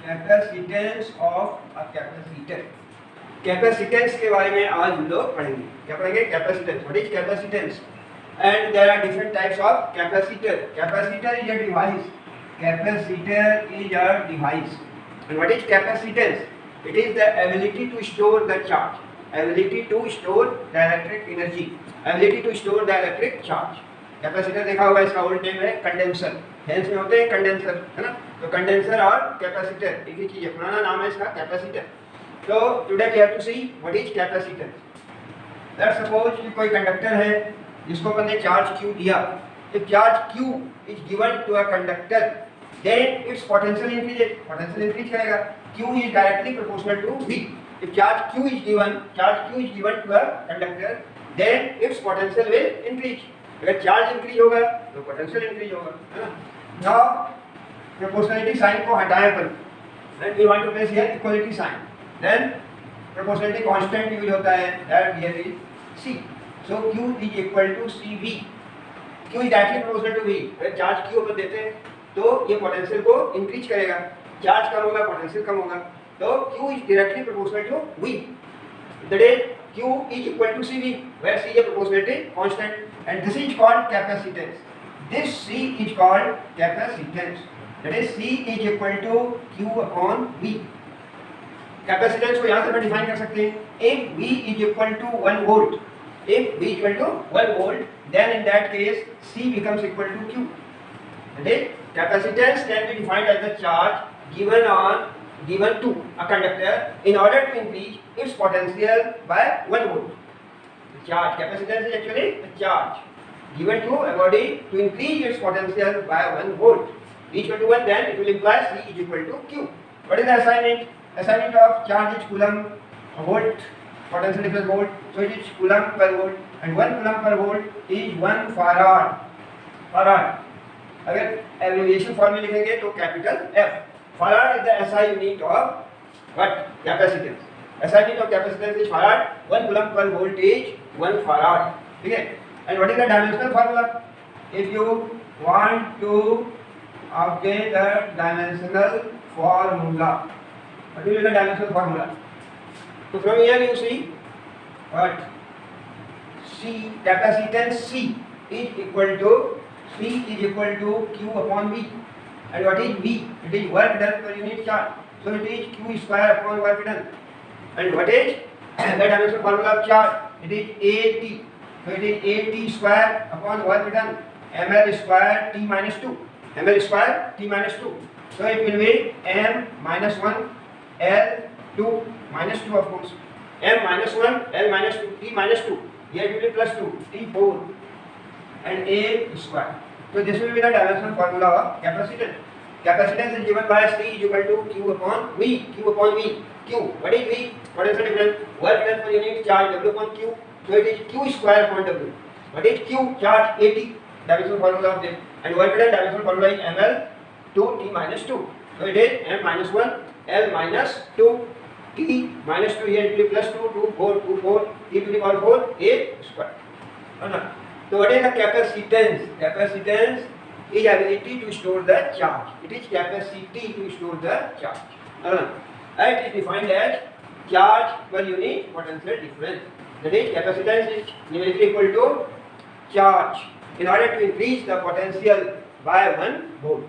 Capacitance of a capacitor. Capacitance के बारे में आज हम लोग पढ़ेंगे। क्या पढ़ेंगे? Capacitance. What is capacitance? And there are different types of capacitor. Capacitor is a device. Capacitor is a device. And what is capacitance? It is the ability to store the charge. Ability to store the electric energy. Ability to store the electric charge. Capacitor देखा होगा, इसका old name है condenser. Hence में होते हैं condenser, है ना? तो कंडेंसर और कैपेसिटर एक ही चीज है, पुराना नाम है इसका कैपेसिटर। तो today we have to see what is capacitor. Let's suppose कि कोई कंडक्टर है जिसको अपन ने चार्ज Q दिया। If charge Q is given to a conductor, then its potential increases. Potential increase करेगा। Q is directly proportional to V. If charge Q is given to a conductor, then its potential will increase. अगर charge increase होगा तो potential increase होगा, है ना? Now proportionality sign को हटाएं अपन, then we want to place here equality sign. Then proportionality constant use होता है, that here is C. So Q is equal to CV. Q is directly proportional to V. अगर charge Q अपन देते हैं तो ये potential को increase करेगा। Charge कम होगा, पोटेंशियल कम होगा। तो Q is directly proportional to V. That is Q is equal to CV, where C is a proportionality constant, and this is called capacitance. This C is called capacitance. That is C is equal to Q upon V. Capacitance को यहाँ से मैं define कर सकते हैं। If V is equal to 1 volt, if V is equal to 1 volt, then in that case C becomes equal to Q. That is, capacitance can be defined as the charge given to a conductor in order to increase its potential by 1 volt. The charge capacitance is actually a charge given to a body to increase its potential by 1 volt. V is equal to 1, then it will imply C is equal to Q. What is the assignment? Assignment of charge is coulomb, a volt, potential difference volt. So it is coulomb per volt, and 1 coulomb per volt is 1 farad. Farad. अगर abbreviation form में लिखेंगे तो capital F। Farad is the SI unit of what? Capacitance. SI unit of capacitance is farad. 1 coulomb per volt is 1 farad, ठीक है? And what is the dimensional formula? If you want to obtain the dimensional formula, what is the dimensional formula? तो from here you see what C, capacitance C is equal to C is equal to Q upon V. And what is V? It is work done per unit charge. So it is Q square upon work done. And what is the dimensional formula of charge? It is AT. So it is AT square upon work done. ml square T minus 2. ml square T minus 2. So it will be m minus 1 L 2 minus 2 of course. m minus 1 L minus 2 T minus 2. Here it will be plus 2 T 4 and A square. So this will be the dimensional formula of capacitance. Capacitance is given by C is equal to Q upon V. Q upon V. Q. What is V? What is the difference? Work done per unit charge W upon Q. So it is Q square upon W. What is Q? Charge 80. Dimensional formula of this. And work done dimensional formula is ml 2 T minus 2. So it is m minus 1 L minus 2 T minus 2. Here it will be plus 2 2 4 2 4 T to the power 4 A square. So what is the capacitance? Capacitance is ability to store the charge. It is capacity to store the charge. It is defined as charge per unit potential difference. That is, capacitance is numerically equal to charge in order to increase the potential by 1 volt.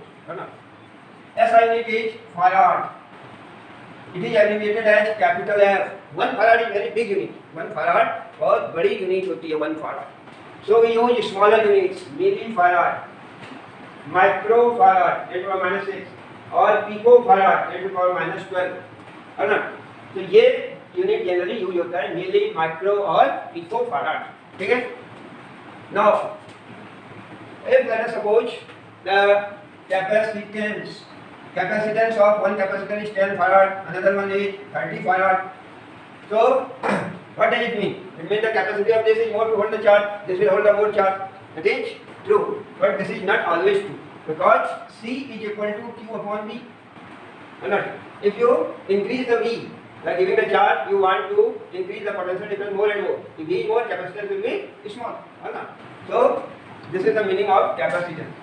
SI unit is farad. It is abbreviated as capital F. 1 farad is very big unit. 1 farad बहुत बड़ी unit होती है 1 farad. So we use smaller units, millifarad, microfarad, 10 to the power minus 6, और picofarad, 10 to the power minus 12, है ना? तो ये unit generally use होता है मिली, माइक्रो और पिकोफाराड, ठीक है? Now, if let us suppose the capacitance of one capacitor is 10 farad, another one is 30 farad. So what does it mean? It means the capacity of this is more to hold the charge, this will hold the more charge. It is true, but this is not always true, because C is equal to Q upon V. If you increase the V, like giving the charge, you want to increase the potential difference more and more. If V is more, capacitance will be small. So this is the meaning of capacitance.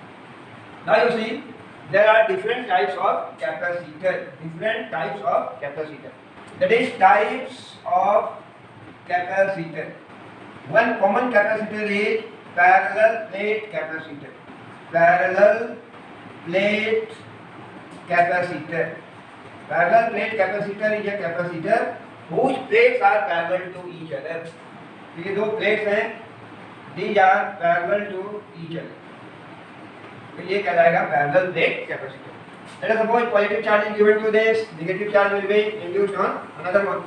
Now you see, there are different types of capacitor. Different types of capacitor. That is types of capacitor. One common capacitor is parallel plate capacitor. Parallel plate capacitor. Parallel plate capacitor is a capacitor whose plates are parallel to each other. ये दो plates हैं, these are parallel to each other. तो ये कहलाएगा parallel plate capacitor. Let us suppose positive charge is given to this, negative charge will be induced on another one.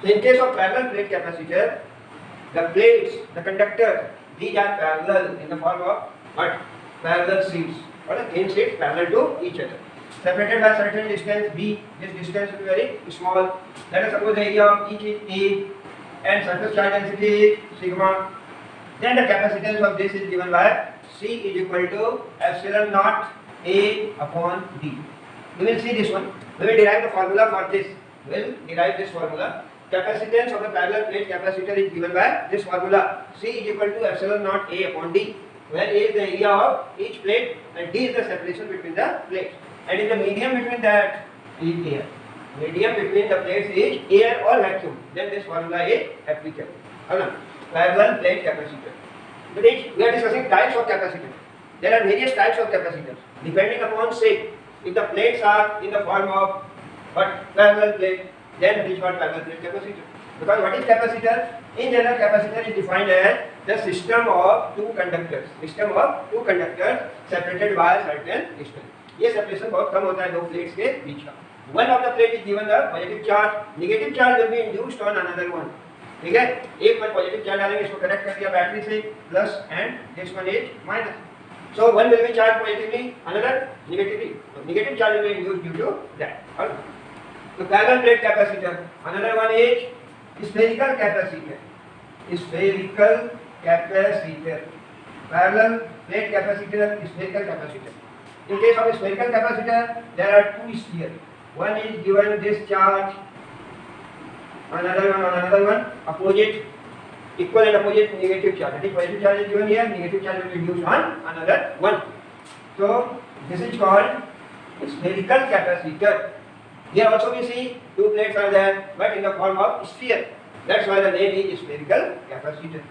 So in case of parallel plate capacitor, the plates, the conductor, these are parallel in the form of what? Parallel sheets, or the thin sheets parallel to each other. Separated by certain distance b. This distance will be very small. Let us suppose the area of each is a, and surface charge density is sigma. Then the capacitance of this is given by C is equal to epsilon naught A upon D. We will see this one. We will derive the formula for this. We will derive this formula. Capacitance of the parallel plate capacitor is given by this formula. C is equal to epsilon naught A upon D, where A is the area of each plate and D is the separation between the plates. And in the medium between that is air. Medium between the plates is air or vacuum. Then this formula is applicable. Parallel plate capacitor. But we are discussing types of capacitor. There are various types of capacitors depending upon shape. If the plates are in the form of what? Parallel plate, then it is called parallel plate capacitor. Because what is capacitor? In general, capacitor is defined as the system of two conductors. System of two conductors separated by a certain distance. ये separation बहुत कम होता है दो plates के बीच का. One of the plate is given the positive charge. Negative charge will be induced on another one. ठीक है, एक पर पॉजिटिव चार्ज डालेंगे, इसको कनेक्ट कर दिया बैटरी से plus and this one is minus. So one will be charge positively, another negatively. Negative charge will be induced due to that. तो parallel plate capacitor. Another one is spherical capacitor. Spherical capacitor. Parallel plate capacitor, spherical capacitor. In case of a spherical capacitor, there are two spheres. One is given this charge, another one, opposite, equal and opposite negative charge. That is, positive charge is given here, negative charge will be induced on another one. So this is called spherical capacitor. Here also we see two plates are there, but in the form of sphere. That's why the name is spherical capacitor.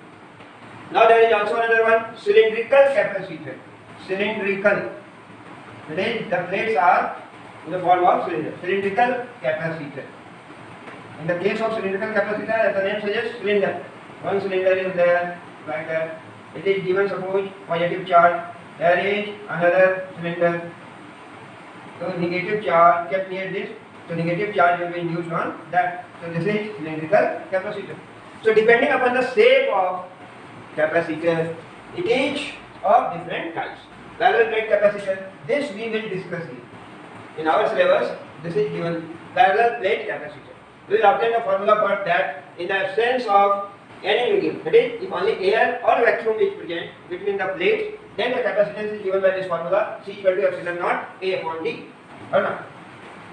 Now there is also another one, cylindrical capacitor. Cylindrical. That is, the plates are in the form of cylinder. Cylindrical capacitor. In the case of cylindrical capacitor, as the name suggests, cylinder. One cylinder is there, like that. It is given, suppose, positive charge. There is another cylinder. So negative charge kept near this. So negative charge will be induced on that. So this is cylindrical capacitor. So depending upon the shape of capacitor, it is of different types. Parallel plate capacitor. This we will discuss here. In our syllabus, this is given parallel plate capacitor. We will obtain the formula for that in the absence of any medium. That is, if only air or vacuum is present between the plates, then the capacitance is given by this formula, C equal to epsilon naught A upon D. Or not?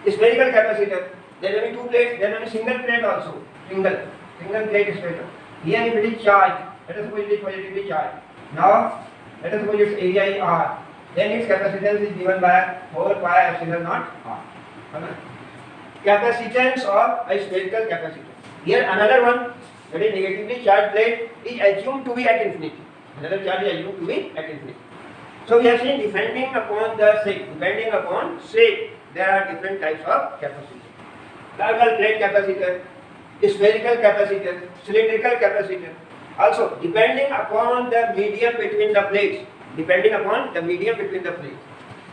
Spherical capacitor. There will be two plates, there will be single plate also. Single plate spherical. Here if it is charged, let us suppose it is positively charged. Now, let us suppose its area is R. Then its capacitance is given by 4 pi epsilon naught R. Capacitance of a spherical capacitor. Here another one, that is negatively charged plate, is assumed to be at infinity. Another charge is assumed to be at infinity. So we have seen depending upon shape, there are different types of capacitor. Parallel plate capacitor, spherical capacitor, cylindrical capacitor. Also, depending upon the medium between the plates.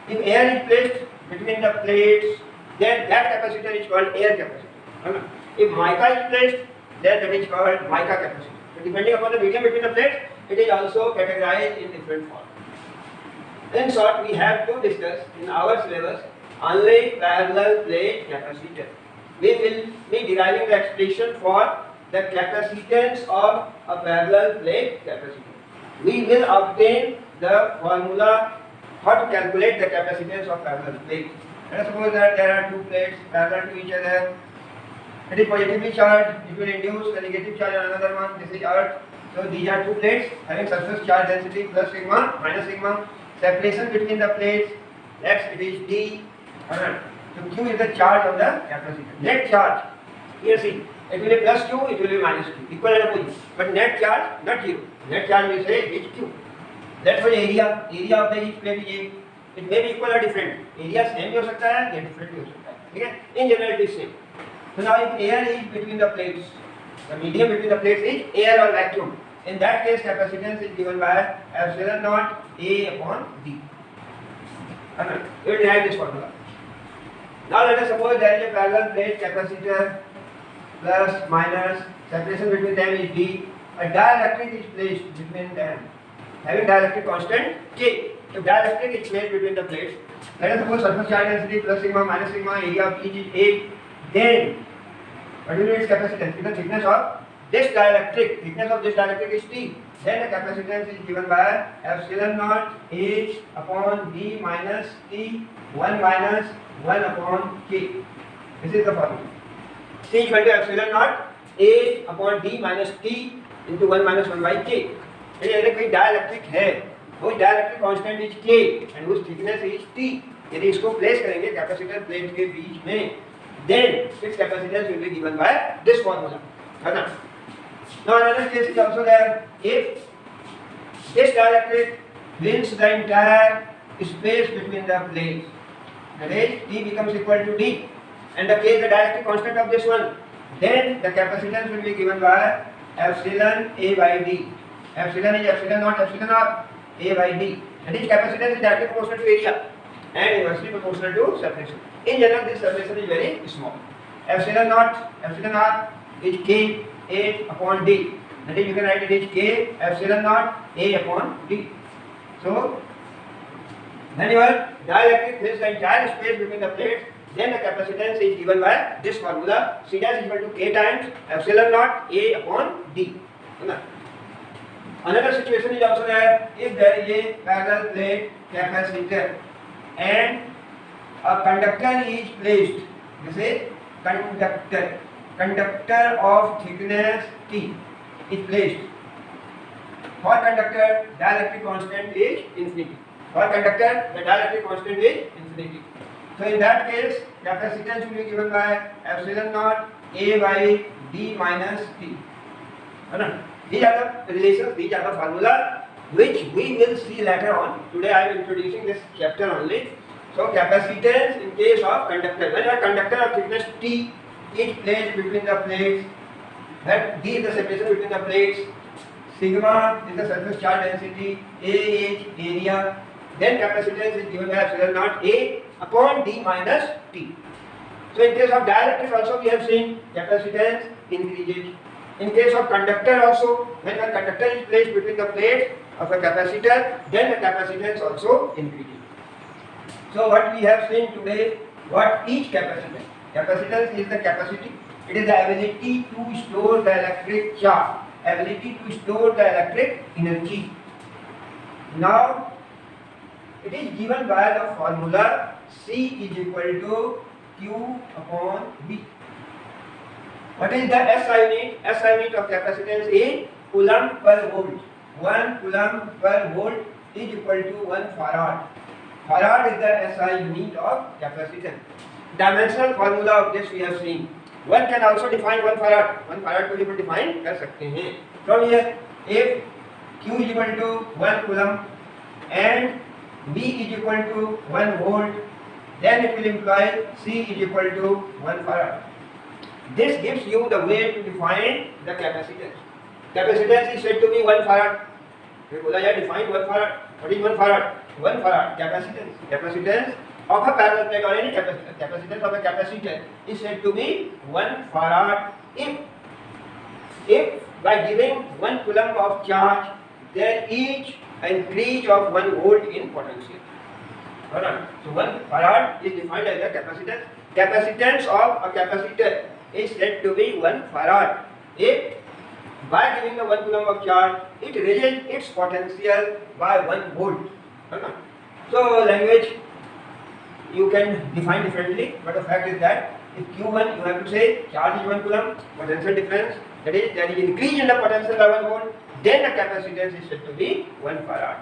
If air is placed between the plates, then that capacitor is called air capacitor. If mica is placed, then that is called mica capacitor. So depending upon the medium between the plates, it is also categorized in different forms. In short, we have to discuss in our syllabus only parallel plate capacitor. We will be deriving the expression for the capacitance of a parallel plate capacitor. We will obtain the formula how to calculate the capacitance of parallel plate. Let us suppose that there are two plates parallel to each other. It is positively charged. It will induce the negative charge on another one. This is Earth. So these are two plates having surface charge density plus sigma minus sigma. Separation between the plates Next it is D. Alright. So Q is the charge of the capacitor. Net charge. Here see, it will be plus Q, it will be minus Q. Equal and opposite. But net charge, not zero. Net charge we say is Q. That's why area. Area of the each plate is A. It may be equal or different. Area same भी हो सकता है, या different भी हो सकता है. ठीक है? In general it is same. So now if air is between the plates, the medium between the plates is air or vacuum. In that case, capacitance is given by epsilon naught A upon D. We will derive this formula. Now let us suppose there is a parallel plate capacitor plus minus, separation between them is D. A dielectric is placed between them, having dielectric constant K. If dielectric is placed between the plates, let us suppose surface charge density plus sigma minus sigma, area of each is A. Then what will be its capacitance? If the thickness of this dielectric is T, then the capacitance is given by epsilon naught H upon D minus T 1 minus 1 upon K. This is the formula. C is equal to epsilon naught H upon D minus T into 1 minus 1 by K. यदि कोई dielectric है, वो dielectric constant is K and उस thickness is T. यदि इसको place करेंगे capacitor plate के बीच में, then its capacitance will be given by this formula. Okay. Now another case is also there. If this dielectric fills the entire space between the plates, that is T becomes equal to D, and the K is the dielectric constant of this one, then the capacitance will be given by epsilon A by D. Epsilon is epsilon naught A by D. And its capacitance is directly proportional to area and inversely proportional to separation. In general, this separation is very small. Epsilon naught is K A upon D. That is, you can write it as K epsilon naught A upon D. So, when your dielectric fills the entire space between the plates, then the capacitance is given by this formula. C dash is equal to K times epsilon naught A upon D. Another situation is also there. If there is a parallel plate capacitor and a conductor is placed, this is conductor of thickness T is placed. For conductor, dielectric constant is infinity. For conductor, the dielectric constant is infinity. So in that case, capacitance will be given by epsilon naught A by D minus T. These are the relations, these are the formula which we will see later on. Today I am introducing this chapter only. So capacitance in case of conductor, when a conductor of thickness T is placed between the plates, that D is the separation between the plates, sigma is the surface charge density, A is area, then capacitance is given by epsilon naught A upon D minus T. So in case of dielectric also we have seen capacitance increases. In case of conductor also, when a conductor is placed between the plates of a capacitor, then the capacitance also increases. So what we have seen today, what each capacitance. Capacitance is the capacity. It is the ability to store the electric charge, ability to store the electric energy. Now, it is given by the formula C is equal to Q upon V. What is the SI unit? SI unit of capacitance is coulomb per volt. 1 coulomb per volt is equal to 1 farad. Farad is the SI unit of capacitance. Dimensional formula of this we have seen. One can also define 1 farad. 1 farad को भी define कर सकते हैं. From here, if Q is equal to 1 coulomb and V is equal to 1 volt, then it will imply C is equal to 1 farad. This gives you the way to define the capacitance. Capacitance is said to be 1 farad. फिर बोला जाए define 1 farad. What is 1 farad? 1 farad capacitance. Capacitance of a parallel plate or any capacitor. Capacitance of a capacitor is said to be 1 farad if by giving 1 coulomb of charge there is an increase of 1 volt in potential. Alright. So 1 farad is defined as the capacitance. Capacitance of a capacitor is said to be 1 farad if by giving the 1 coulomb of charge it raises its potential by 1 volt. So language you can define differently, but the fact is that if Q1 you have to say charge is 1 coulomb, potential difference, that is there is increase in the potential by 1 volt, then the capacitance is said to be 1 farad.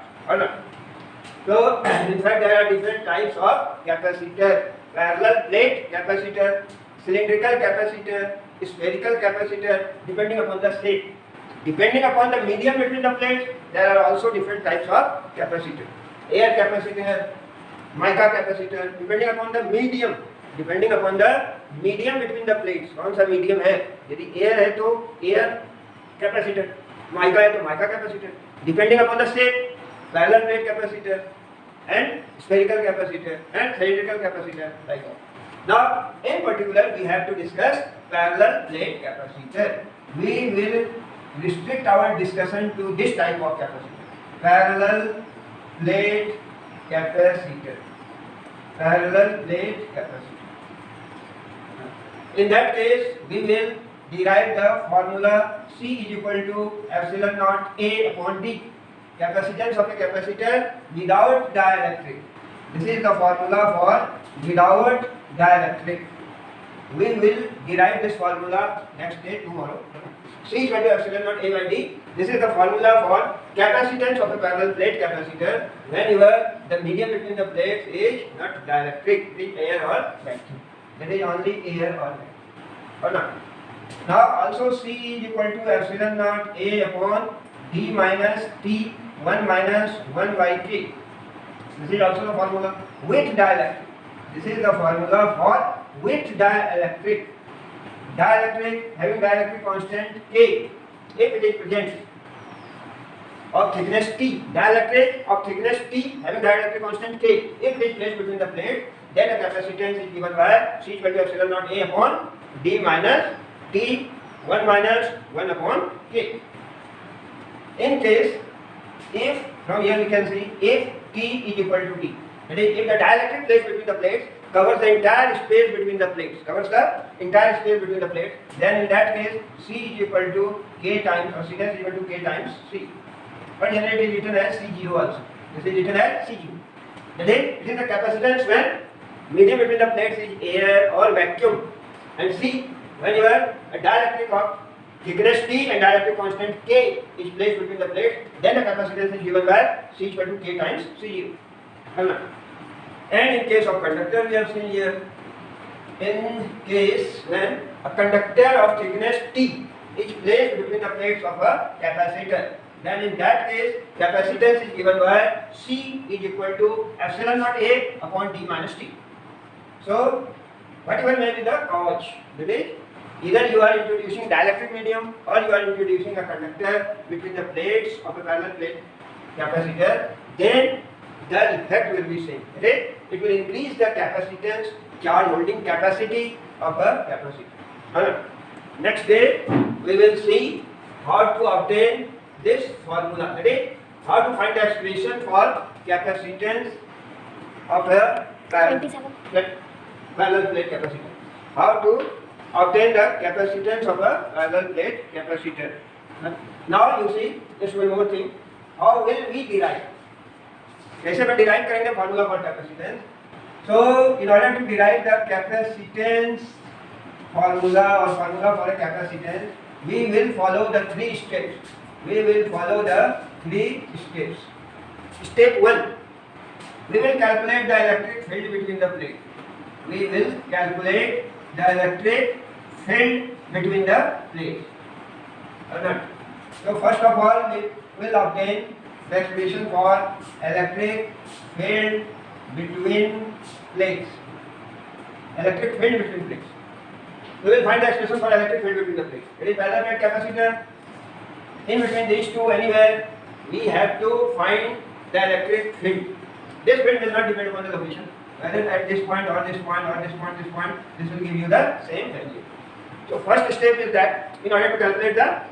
So in fact there are different types of capacitor: parallel plate capacitor, cylindrical capacitor, spherical capacitor, depending upon the shape. Depending upon the medium between the plates, there are also different types of capacitor. Air capacitor, mica capacitor, depending upon the medium, depending upon the medium between the plates. कौन सा medium है? यदि air है तो air capacitor, mica है तो mica capacitor. Depending upon the shape, parallel plate capacitor and spherical capacitor and cylindrical capacitor, like that. Now, in particular, we have to discuss parallel plate capacitor. We will restrict our discussion to this type of capacitor: parallel plate capacitor. Parallel plate capacitor. In that case, we will derive the formula C is equal to epsilon naught A upon D. Capacitance of a capacitor without dielectric. This is the formula for without dielectric. We will derive this formula next day, tomorrow. C is equal to epsilon naught A by D. This is the formula for capacitance of a parallel plate capacitor whenever the medium between the plates is not dielectric, it is air or vacuum. That is only air or vacuum. Or not. Now also C is equal to epsilon naught A upon D minus T 1 minus 1 by K. This is also the formula with dielectric. This is the formula for with dielectric. Dielectric having dielectric constant K, if it is present, of thickness T. Dielectric of thickness T having dielectric constant K, if it is placed between the plates, then the capacitance is given by C equal to epsilon naught A upon D minus T 1 minus 1 upon K. In case, if from here we can see if T is equal to T, that is, if the dielectric placed between the plates covers the entire space between the plates, then in that case C is equal to K times, or Cness is equal to K times C. But generally it is written as C0 also. This is written as C0. That is, it is the capacitance when medium between the plates is air or vacuum, and C when you have a dielectric of thickness T and dielectric constant K is placed between the plates, then the capacitance is given by C equal to K times C0. And in case of conductor, we have seen here, in case when a conductor of thickness T is placed between the plates of a capacitor, then in that case capacitance is given by C is equal to epsilon naught A upon D minus T. So whatever may be the cause, that is, either you are introducing dielectric medium or you are introducing a conductor between the plates of a parallel plate capacitor, then the effect will be same. Okay? It will increase the capacitance, charge holding capacity of a capacitor. Next day we will see how to obtain this formula. Okay? How to find the expression for capacitance of a parallel plate capacitor. How to obtain the capacitance of a parallel plate capacitor. Now you see, just one more thing. How will we derive? कैसे मैं derive करेंगे formula for capacitance? So in order to derive the capacitance formula और formula for a capacitance, we will follow the three steps. Step 1, we will calculate the electric field between the plates. So first of all, we will obtain the expression for electric field between plates. We will find the expression for electric field between the plates. It is parallel plate capacitor. In between these two, anywhere, we have to find the electric field. This field will not depend upon the location. Whether at this point or this point or this point, this will give you the same value. So first step is that in order to calculate the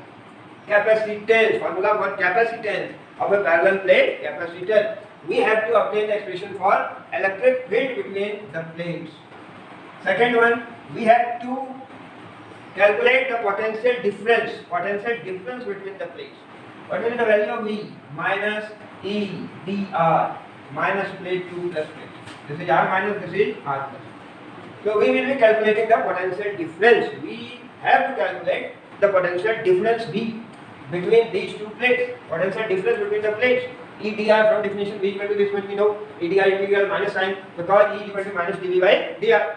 capacitance, formula for capacitance of a parallel plate capacitor, we have to obtain the expression for electric field between the plates. Second one, we have to calculate the potential difference between the plates. What will be the value of V? Minus E dr minus plate 2 plus plate. This is R minus, this is R plus. So we will be calculating the potential difference. We have to calculate the potential difference V between these two plates. Potential difference between the plates EDR from definition V equal to this much we know EDR integral minus sign because E is equal to minus dV by dr.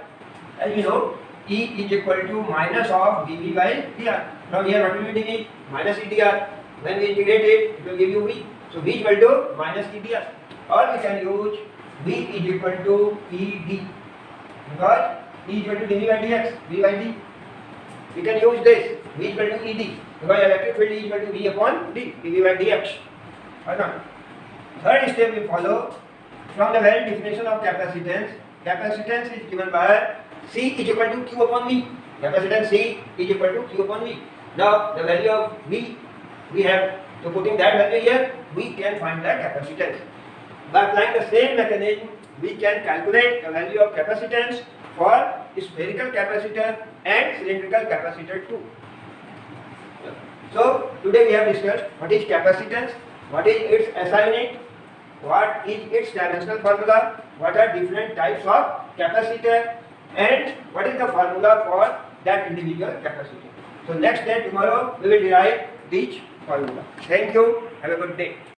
As we know E is equal to minus of dV by dr. Now here what will be dV? Minus EDR. When we integrate it, it will give you V. So V is equal to minus EDR. Or we can use V is equal to ED because E is equal to dV by dx, V by d. We can use this V is equal to ED because electric field is equal to V upon d, dV by dx. Or not? Third step we follow from the well definition of capacitance. Capacitance is given by C is equal to Q upon V. Capacitance C is equal to Q upon V. Now the value of V we have, so putting that value here, we can find the capacitance. By applying the same mechanism, we can calculate the value of capacitance for spherical capacitor and cylindrical capacitor too. So today we have discussed what is capacitance, what is its SI unit, what is its dimensional formula, what are different types of capacitor, and what is the formula for that individual capacitor. So next day tomorrow we will derive each formula. Thank you. Have a good day.